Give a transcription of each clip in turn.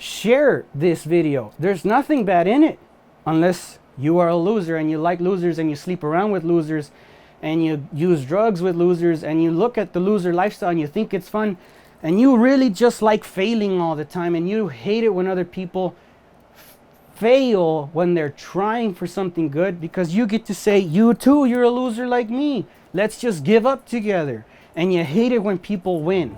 share this video. There's nothing bad in it, unless you are a loser and you like losers and you sleep around with losers and you use drugs with losers and you look at the loser lifestyle and you think it's fun and you really just like failing all the time and you hate it when other people fail when they're trying for something good, because you get to say, you too, you're a loser like me. Let's just give up together. And you hate it when people win.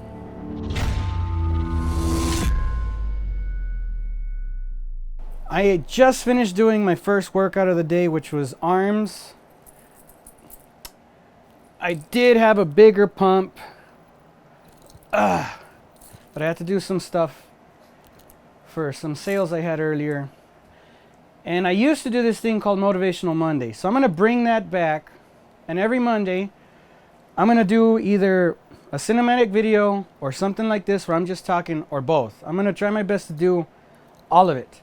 I had just finished doing my first workout of the day, which was arms. I did have a bigger pump, but I had to do some stuff for some sales I had earlier. And I used to do this thing called Motivational Monday. So I'm going to bring that back. And every Monday, I'm going to do either a cinematic video or something like this where I'm just talking, or both. I'm going to try my best to do all of it.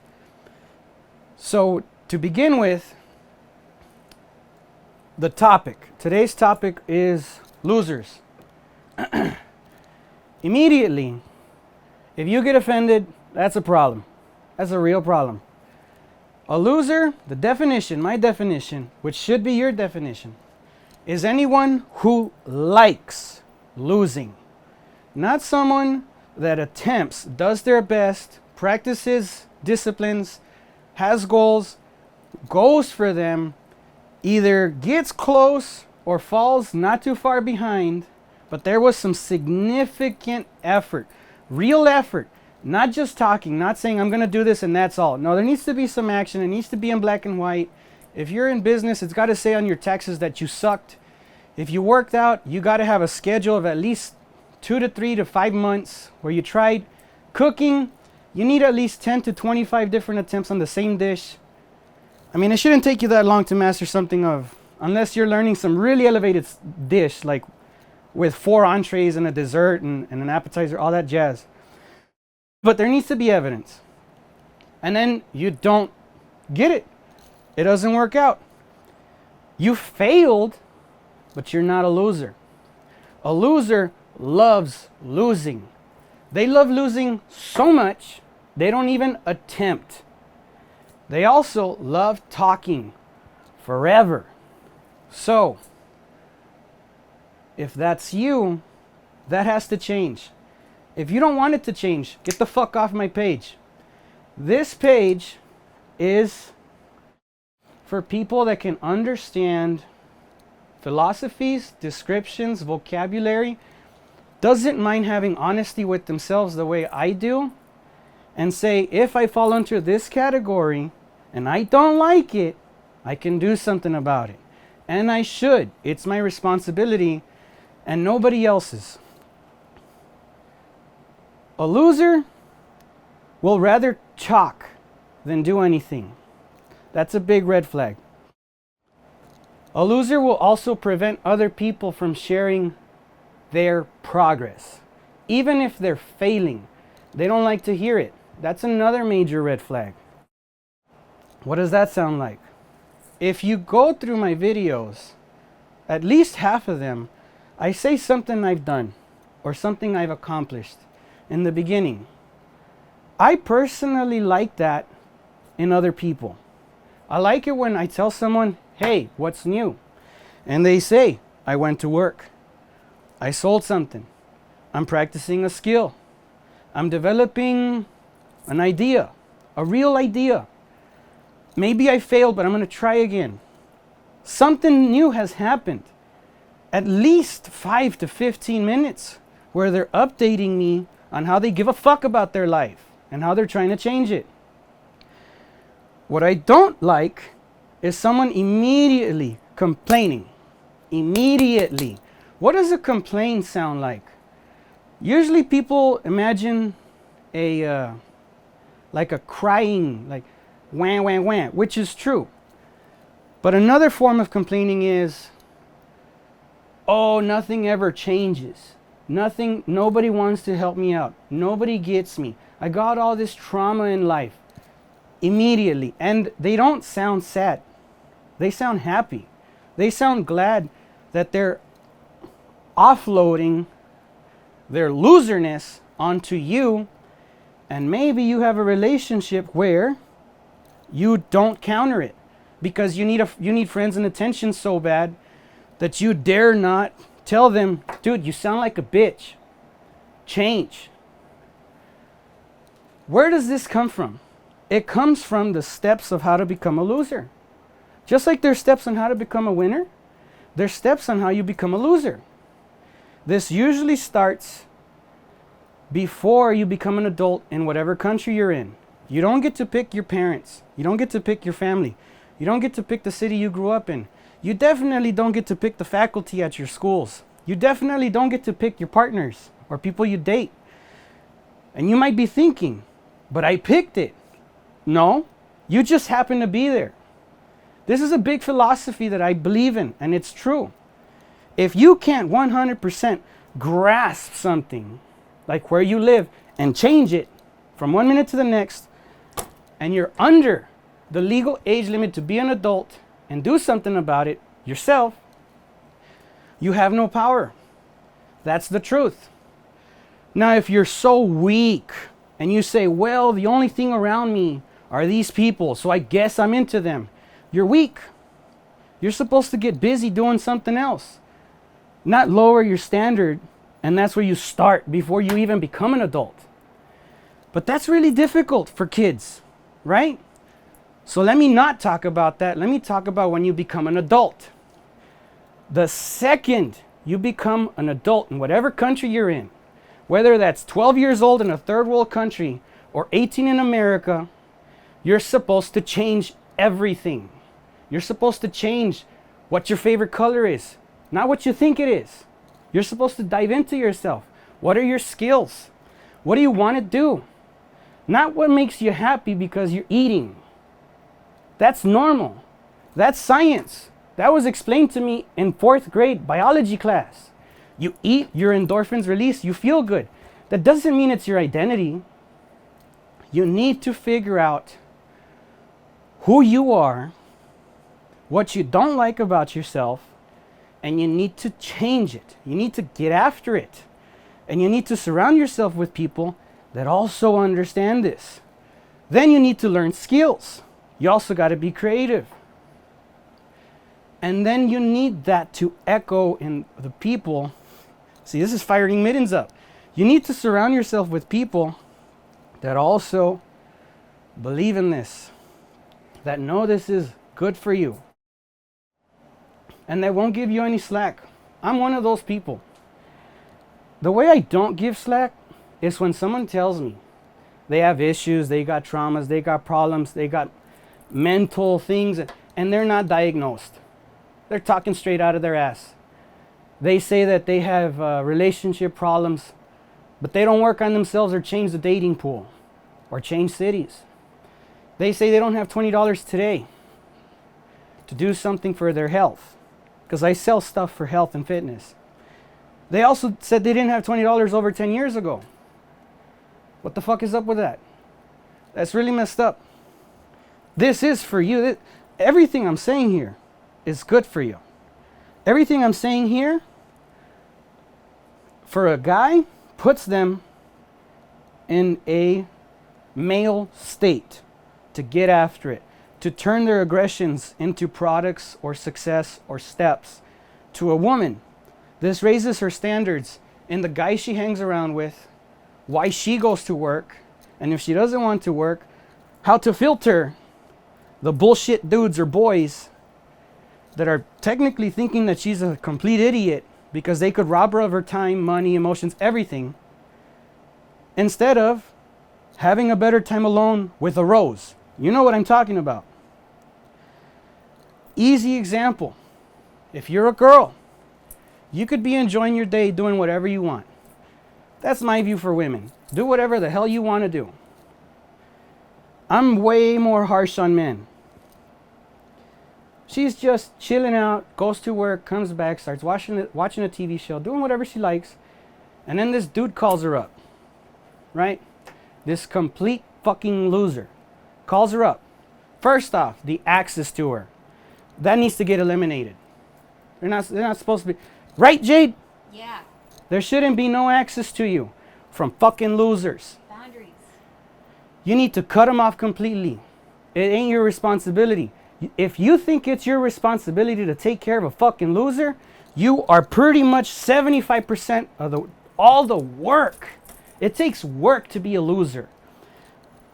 So to begin with, the topic. Today's topic is losers. Immediately, if you get offended, that's a problem. That's a real problem. A loser, the definition, my definition, which should be your definition, is anyone who likes losing. Not someone that attempts, does their best, practices disciplines, has goals, goes for them, either gets close or falls not too far behind, but there was some significant effort, real effort. Not just talking, not saying I'm going to do this and that's all. No, there needs to be some action. It needs to be in black and white. If you're in business, it's got to say on your taxes that you sucked. If you worked out, you got to have a schedule of at least 2 to 3 to 5 months where you tried. Cooking, you need at least 10 to 25 different attempts on the same dish. I mean, it shouldn't take you that long to master something unless you're learning some really elevated dish, like with 4 entrees and a dessert and an appetizer, all that jazz. But there needs to be evidence. And then you don't get it. It doesn't work out. You failed, but you're not a loser. A loser loves losing. They love losing so much, they don't even attempt. They also love talking forever. So, if that's you, that has to change. If you don't want it to change, get the fuck off my page. This page is for people that can understand philosophies, descriptions, vocabulary, doesn't mind having honesty with themselves the way I do, and say, if I fall into this category and I don't like it, I can do something about it. And I should. It's my responsibility and nobody else's. A loser will rather talk than do anything. That's a big red flag. A loser will also prevent other people from sharing their progress. Even if they're failing, they don't like to hear it. That's another major red flag. What does that sound like? If you go through my videos, at least half of them, I say something I've done or something I've accomplished in the beginning. I personally like that in other people. I like it when I tell someone, hey, what's new? And they say, I went to work. I sold something. I'm practicing a skill. I'm developing an idea, a real idea. Maybe I failed, but I'm going to try again. Something new has happened. At least 5 to 15 minutes where they're updating me on how they give a fuck about their life and how they're trying to change it. What I don't like is someone immediately complaining. Immediately. What does a complaint sound like? Usually people imagine like a crying, like wah, wah, wah, which is true. But another form of complaining is, oh, nothing ever changes. Nobody wants to help me out. Nobody gets me. I got all this trauma in life. Immediately. And they don't sound sad. They sound happy. They sound glad that they're offloading their loserness onto you And maybe you have a relationship where you don't counter it because you need friends and attention so bad that you dare not tell them, dude, you sound like a bitch. Change. Where does this come from? It comes from the steps of how to become a loser. Just like there's steps on how to become a winner, there's steps on how you become a loser. This usually starts before you become an adult in whatever country you're in. You don't get to pick your parents. You don't get to pick your family. You don't get to pick the city you grew up in. You definitely don't get to pick the faculty at your schools. You definitely don't get to pick your partners or people you date. And you might be thinking, but I picked it. No, you just happen to be there. This is a big philosophy that I believe in, and it's true. If you can't 100% grasp something, like where you live, and change it from one minute to the next, and you're under the legal age limit to be an adult and do something about it yourself, you have no power. That's the truth. Now, if you're so weak and you say, well, the only thing around me are these people, so I guess I'm into them, you're weak. You're supposed to get busy doing something else, not lower your standard, and that's where you start before you even become an adult. But that's really difficult for kids, right? So let me not talk about that. Let me talk about when you become an adult. The second you become an adult in whatever country you're in, whether that's 12 years old in a third world country or 18 in America, you're supposed to change everything. You're supposed to change what your favorite color is, not what you think it is. You're supposed to dive into yourself. What are your skills? What do you want to do? Not what makes you happy because you're eating. That's normal. That's science. That was explained to me in 4th grade biology class. You eat, your endorphins release, you feel good. That doesn't mean it's your identity. You need to figure out who you are, what you don't like about yourself, and you need to change it. You need to get after it. And you need to surround yourself with people that also understand this. Then you need to learn skills. You also got to be creative. And then you need that to echo in the people. See, this is firing mittens up. You need to surround yourself with people that also believe in this, that know this is good for you, and they won't give you any slack. I'm one of those people. The way I don't give slack is when someone tells me they have issues, they got traumas, they got problems, they got mental things, and they're not diagnosed. They're talking straight out of their ass. They say that they have relationship problems, but they don't work on themselves or change the dating pool or change cities. They say they don't have $20 today to do something for their health, because I sell stuff for health and fitness. They also said they didn't have $20 over 10 years ago. What the fuck is up with that? That's really messed up. This is for you. Everything I'm saying here is good for you. Everything I'm saying here, for a guy, puts them in a male state to get after it, to turn their aggressions into products or success or steps. To a woman, this raises her standards in the guy she hangs around with, why she goes to work, and if she doesn't want to work, how to filter the bullshit dudes or boys that are technically thinking that she's a complete idiot because they could rob her of her time, money, emotions, everything, instead of having a better time alone with a rose. You know what I'm talking about. Easy example. If you're a girl, you could be enjoying your day doing whatever you want. That's my view for women. Do whatever the hell you want to do. I'm way more harsh on men. She's just chilling out, goes to work, comes back, starts watching a TV show, doing whatever she likes, and then this dude calls her up, right? This complete fucking loser calls her up. First off, the access to her. That needs to get eliminated. They're not supposed to be. Right, Jade? Yeah. There shouldn't be no access to you from fucking losers. Boundaries. You need to cut them off completely. It ain't your responsibility. If you think it's your responsibility to take care of a fucking loser, you are pretty much 75% of all the work. It takes work to be a loser.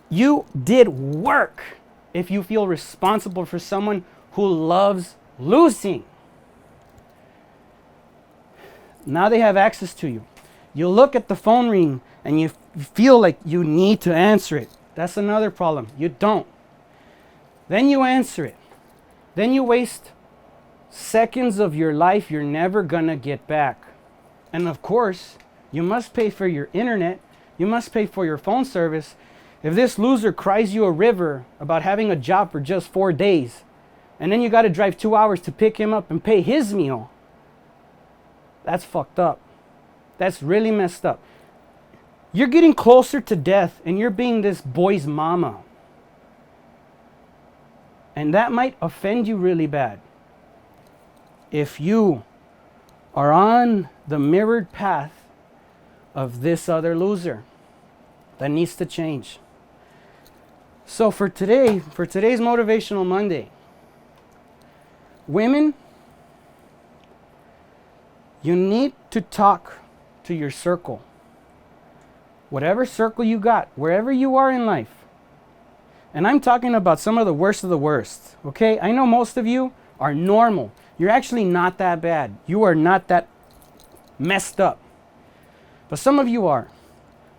You did work if you feel responsible for someone who loves losing. Now they have access to you. You look at the phone ring and you feel like you need to answer it. That's another problem. You don't. Then you answer it. Then you waste seconds of your life you're never gonna get back. And of course, you must pay for your internet. You must pay for your phone service. If this loser cries you a river about having a job for just 4 days, and then you got to drive 2 hours to pick him up and pay his meal, that's fucked up. That's really messed up. You're getting closer to death and you're being this boy's mama. And that might offend you really bad. If you are on the mirrored path of this other loser, that needs to change. So for today's Motivational Monday, women, you need to talk to your circle. Whatever circle you got, wherever you are in life. And I'm talking about some of the worst, okay? I know most of you are normal. You're actually not that bad. You are not that messed up. But some of you are.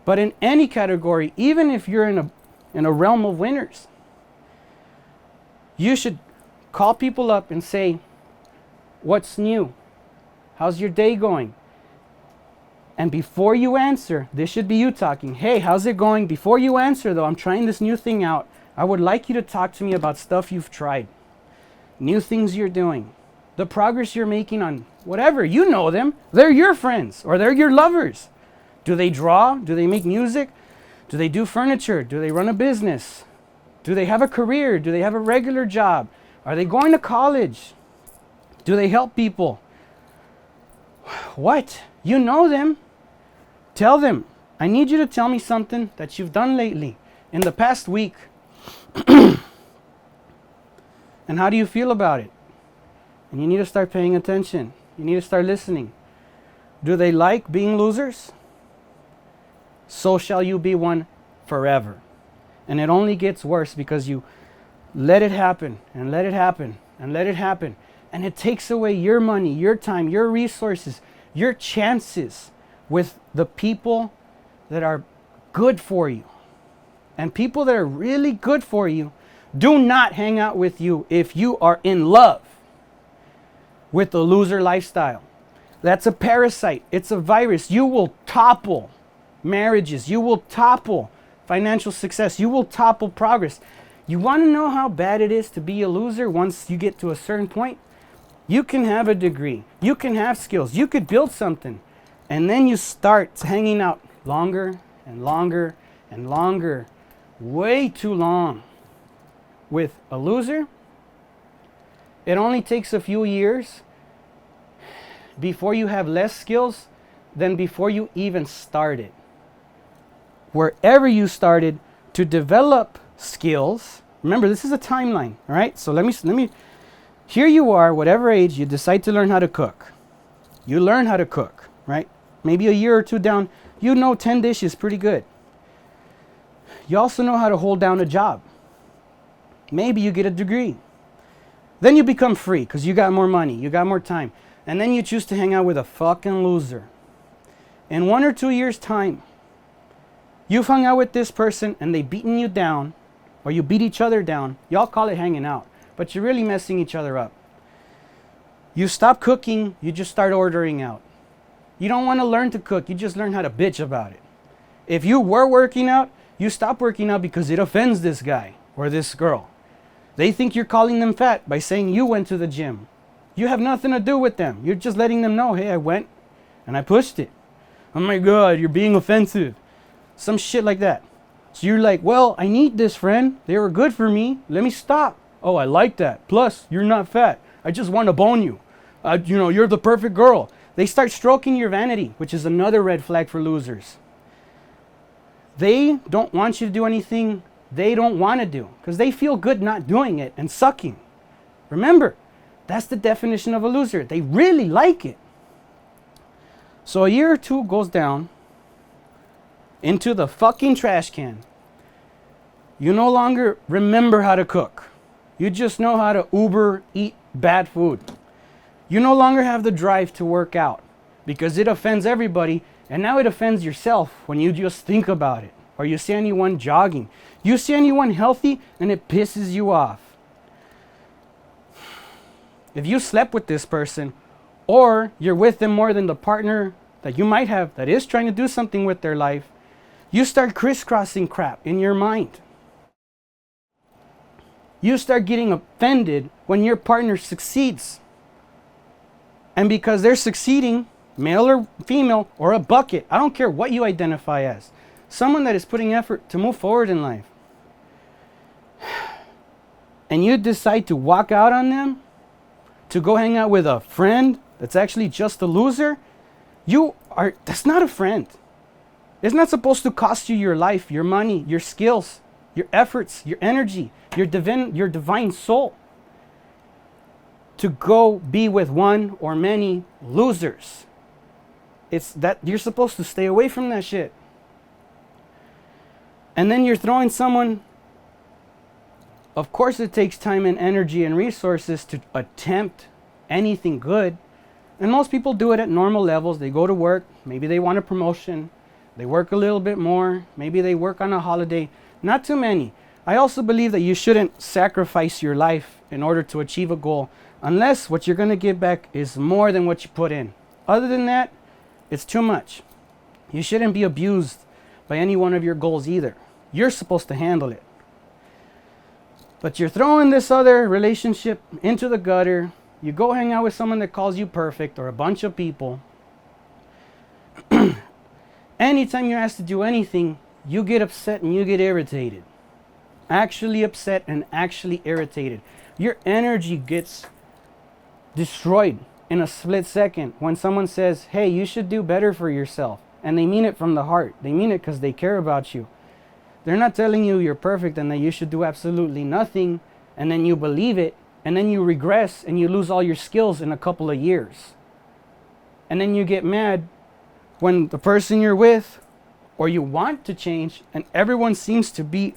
But in any category, even if you're in a realm of winners, you should call people up and say, what's new? How's your day going? And before you answer, this should be you talking. Hey, how's it going? Before you answer though, I'm trying this new thing out. I would like you to talk to me about stuff you've tried. New things you're doing. The progress you're making on whatever. You know them. They're your friends or they're your lovers. Do they draw? Do they make music? Do they do furniture? Do they run a business? Do they have a career? Do they have a regular job? Are they going to college? Do they help people? What? You know them. Tell them, I need you to tell me something that you've done lately in the past week. And how do you feel about it? And you need to start paying attention. You need to start listening. Do they like being losers? So shall you be one forever. And it only gets worse because you let it happen and let it happen and let it happen. And it takes away your money, your time, your resources, your chances with the people that are good for you. And people that are really good for you do not hang out with you if you are in love with the loser lifestyle. That's a parasite. It's a virus. You will topple marriages. You will topple financial success. You will topple progress. You want to know how bad it is to be a loser once you get to a certain point? You can have a degree. You can have skills. You could build something. And then you start hanging out longer and longer and longer. Way too long with a loser. It only takes a few years before you have less skills than before you even started. Wherever you started to develop skills, remember this is a timeline, all right? So let me here you are, whatever age, you decide to learn how to cook. You learn how to cook, right? Maybe a year or two down, you know 10 dishes pretty good. You also know how to hold down a job. Maybe you get a degree. Then you become free because you got more money, you got more time. And then you choose to hang out with a fucking loser. In 1 or 2 years' time, you've hung out with this person and they beaten you down, or you beat each other down. Y'all call it hanging out, but you're really messing each other up. You stop cooking, you just start ordering out. You don't want to learn to cook, you just learn how to bitch about it. If you were working out, you stop working out because it offends this guy or this girl. They think you're calling them fat by saying you went to the gym. You have nothing to do with them. You're just letting them know, hey, I went and I pushed it. Oh my God, you're being offensive. Some shit like that. So you're like, well, I need this, friend. They were good for me. Let me stop. Oh, I like that. Plus, you're not fat. I just want to bone you. You're the perfect girl. They start stroking your vanity, which is another red flag for losers. They don't want you to do anything they don't want to do because they feel good not doing it and sucking. Remember, that's the definition of a loser. They really like it. So a year or two goes down into the fucking trash can. You no longer remember how to cook. You just know how to Uber eat bad food. You no longer have the drive to work out because it offends everybody, and now it offends yourself when you just think about it. Or you see anyone jogging. You see anyone healthy and it pisses you off. If you slept with this person, or you're with them more than the partner that you might have that is trying to do something with their life, you start crisscrossing crap in your mind. You start getting offended when your partner succeeds. And because they're succeeding, male or female, or a bucket, I don't care what you identify as, someone that is putting effort to move forward in life, and you decide to walk out on them, to go hang out with a friend that's actually just a loser, that's not a friend. It's not supposed to cost you your life, your money, your skills, your efforts, your energy, your divine soul to go be with one or many losers. It's that you're supposed to stay away from that shit. And then you're throwing someone. Of course it takes time and energy and resources to attempt anything good. And most people do it at normal levels. They go to work, maybe they want a promotion, they work a little bit more, maybe they work on a holiday. Not too many. I also believe that you shouldn't sacrifice your life in order to achieve a goal unless what you're going to get back is more than what you put in. Other than that, it's too much. You shouldn't be abused by any one of your goals either. You're supposed to handle it. But you're throwing this other relationship into the gutter. You go hang out with someone that calls you perfect, or a bunch of people. Anytime you're asked to do anything, you get upset and you get irritated. Actually upset and actually irritated. Your energy gets destroyed in a split second when someone says, hey, you should do better for yourself. And they mean it from the heart. They mean it because they care about you. They're not telling you you're perfect and that you should do absolutely nothing, and then you believe it, and then you regress and you lose all your skills in a couple of years. And then you get mad when the person you're with, or you want to change, and everyone seems to be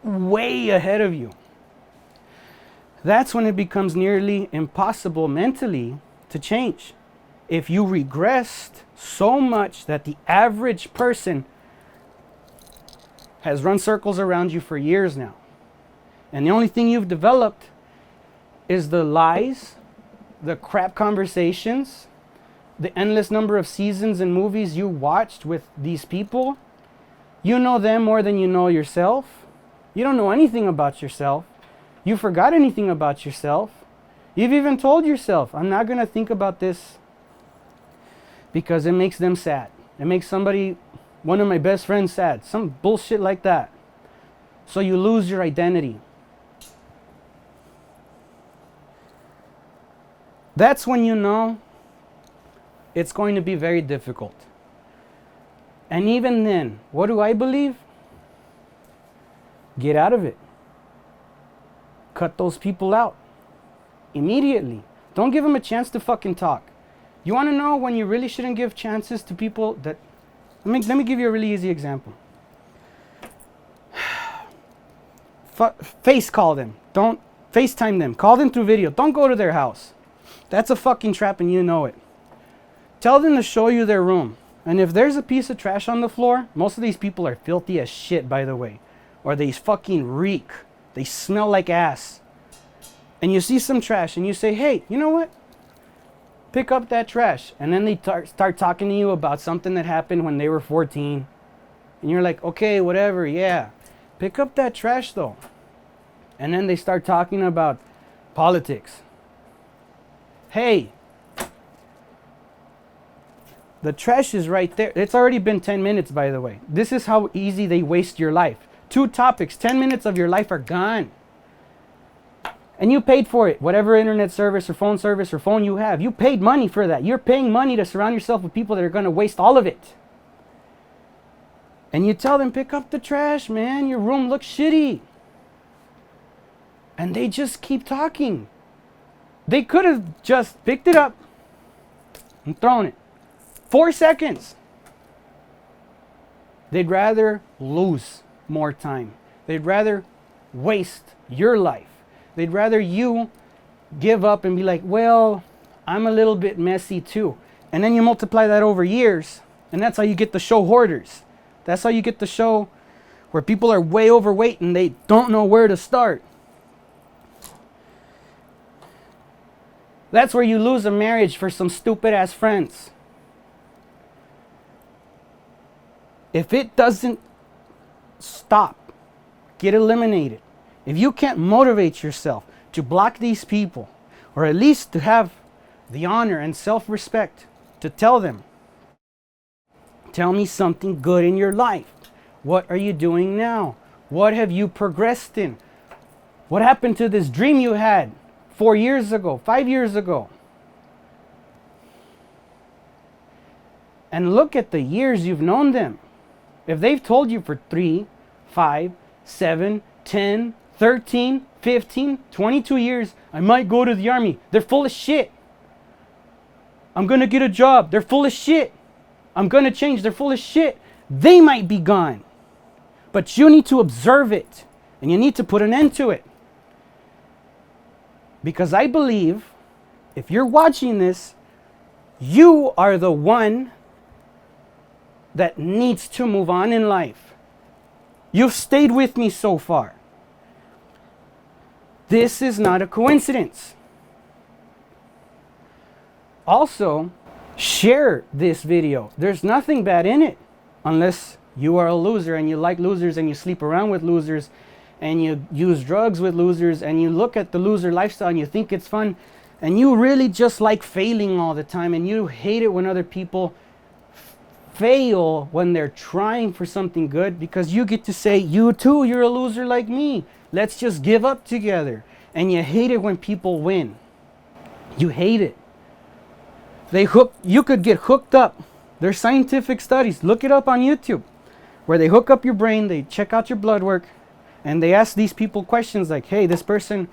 way ahead of you. That's when it becomes nearly impossible mentally to change. If you regressed so much that the average person has run circles around you for years now, and the only thing you've developed is the lies, the crap conversations, the endless number of seasons and movies you watched with these people. You know them more than you know yourself. You don't know anything about yourself. You forgot anything about yourself. You've even told yourself, I'm not going to think about this because it makes them sad. It makes one of my best friends sad. Some bullshit like that. So you lose your identity. That's when you know it's going to be very difficult. And even then, what do I believe? Get out of it. Cut those people out. Immediately. Don't give them a chance to fucking talk. You want to know when you really shouldn't give chances to people that... Let me give you a really easy example. Face call them. Don't FaceTime them. Call them through video. Don't go to their house. That's a fucking trap and you know it. Tell them to show you their room. And if there's a piece of trash on the floor, most of these people are filthy as shit, by the way. Or they fucking reek. They smell like ass. And you see some trash and you say, hey, you know what? Pick up that trash. And then they start talking to you about something that happened when they were 14. And you're like, okay, whatever, yeah. Pick up that trash though. And then they start talking about politics. Hey, the trash is right there. It's already been 10 minutes, by the way. This is how easy they waste your life. 2 topics, 10 minutes of your life are gone. And you paid for it. Whatever internet service or phone you have, you paid money for that. You're paying money to surround yourself with people that are going to waste all of it. And you tell them, pick up the trash, man. Your room looks shitty. And they just keep talking. They could have just picked it up and thrown it. 4 seconds. They'd rather lose more time. They'd rather waste your life. They'd rather you give up and be like, well, I'm a little bit messy too. And then you multiply that over years, and that's how you get the show hoarders. That's how you get the show where people are way overweight and they don't know where to start. That's where you lose a marriage for some stupid ass friends. If it doesn't stop, get eliminated. If you can't motivate yourself to block these people, or at least to have the honor and self-respect to tell them, tell me something good in your life. What are you doing now? What have you progressed in? What happened to this dream you had 4 years ago, 5 years ago? And look at the years you've known them. If they've told you for 3, 5, 7, 10, 13, 15, 22 years, I might go to the army, they're full of shit. I'm going to get a job, they're full of shit. I'm going to change, they're full of shit. They might be gone. But you need to observe it, and you need to put an end to it. Because I believe, if you're watching this, you are the one that needs to move on in life. You've stayed with me so far. This is not a coincidence. Also, share this video. There's nothing bad in it, unless you are a loser and you like losers and you sleep around with losers and you use drugs with losers and you look at the loser lifestyle and you think it's fun and you really just like failing all the time and you hate it when other people fail when they're trying for something good, because you get to say, you too, you're a loser like me. Let's just give up together. And you hate it when people win. You hate it. You could get hooked up. There's scientific studies. Look it up on YouTube, where they hook up your brain, they check out your blood work, and they ask these people questions like, hey, this person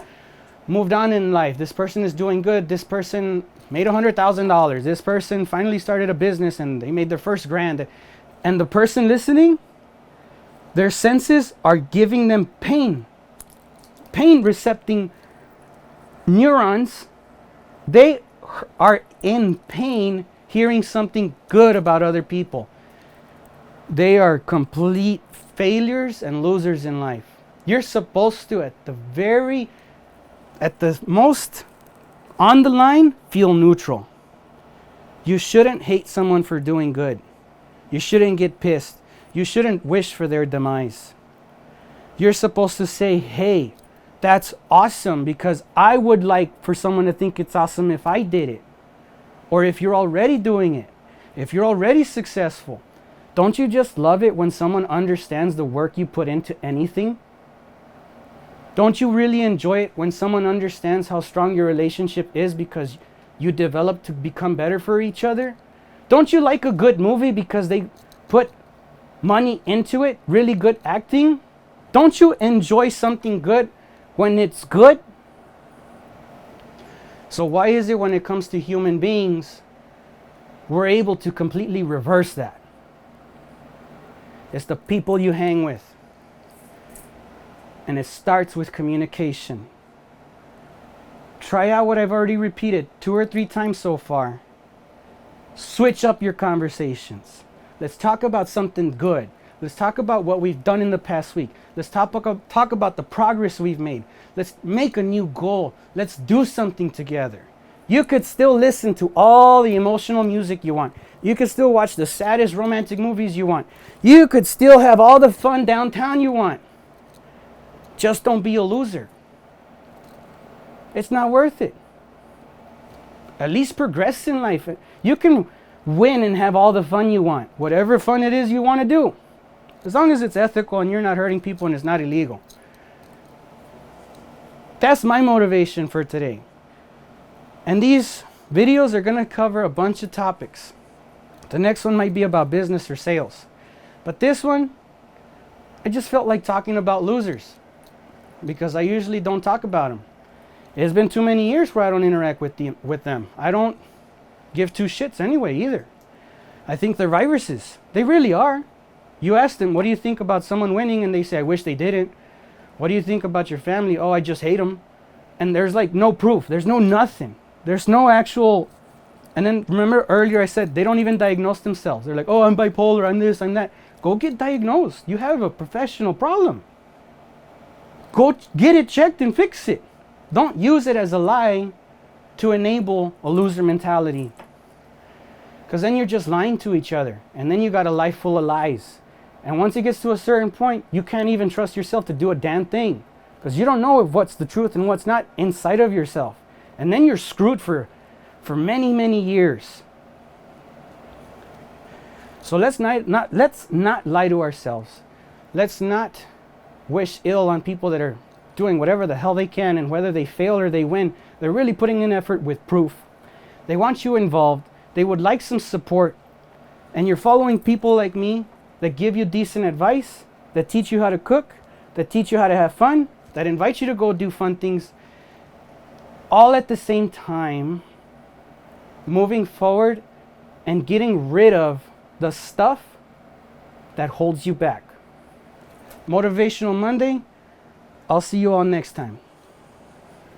moved on in life. This person is doing good. This person made $100,000. This person finally started a business and they made their first grand. And the person listening, their senses are giving them pain. Pain recepting neurons. They are in pain hearing something good about other people. They are complete failures and losers in life. You're supposed to, at the most on the line, feel neutral. You shouldn't hate someone for doing good. You shouldn't get pissed. You shouldn't wish for their demise. You're supposed to say, hey, that's awesome, because I would like for someone to think it's awesome if I did it. Or if you're already doing it. If you're already successful. Don't you just love it when someone understands the work you put into anything? Don't you really enjoy it when someone understands how strong your relationship is because you develop to become better for each other? Don't you like a good movie because they put money into it, really good acting? Don't you enjoy something good when it's good? So why is it when it comes to human beings, we're able to completely reverse that? It's the people you hang with. And it starts with communication. Try out what I've already repeated 2 or 3 times so far. Switch up your conversations. Let's talk about something good. Let's talk about what we've done in the past week. Let's talk about the progress we've made. Let's make a new goal. Let's do something together. You could still listen to all the emotional music you want. You could still watch the saddest romantic movies you want. You could still have all the fun downtown you want. Just don't be a loser. It's not worth it. At least progress in life. You can win and have all the fun you want. Whatever fun it is you want to do. As long as it's ethical and you're not hurting people and it's not illegal. That's my motivation for today. And these videos are going to cover a bunch of topics. The next one might be about business or sales. But this one, I just felt like talking about losers because I usually don't talk about them. It's been too many years where I don't interact with them. I don't give two shits anyway either. I think they're viruses. They really are. You ask them, what do you think about someone winning? And they say, I wish they didn't. What do you think about your family? Oh, I just hate them. And there's like no proof. There's no nothing. There's no actual. And then remember earlier I said they don't even diagnose themselves. They're like, oh, I'm bipolar, I'm this, I'm that. Go get diagnosed. You have a professional problem. Go get it checked and fix it. Don't use it as a lie to enable a loser mentality. Because then you're just lying to each other. And then you got a life full of lies. And once it gets to a certain point, you can't even trust yourself to do a damn thing. Because you don't know what's the truth and what's not inside of yourself. And then you're screwed for many, many years. So let's not lie to ourselves. Let's not wish ill on people that are doing whatever the hell they can, and whether they fail or they win, they're really putting in effort with proof. They want you involved. They would like some support. And you're following people like me that give you decent advice, that teach you how to cook, that teach you how to have fun, that invite you to go do fun things, all at the same time, moving forward and getting rid of the stuff that holds you back. Motivational Monday. I'll see you all next time.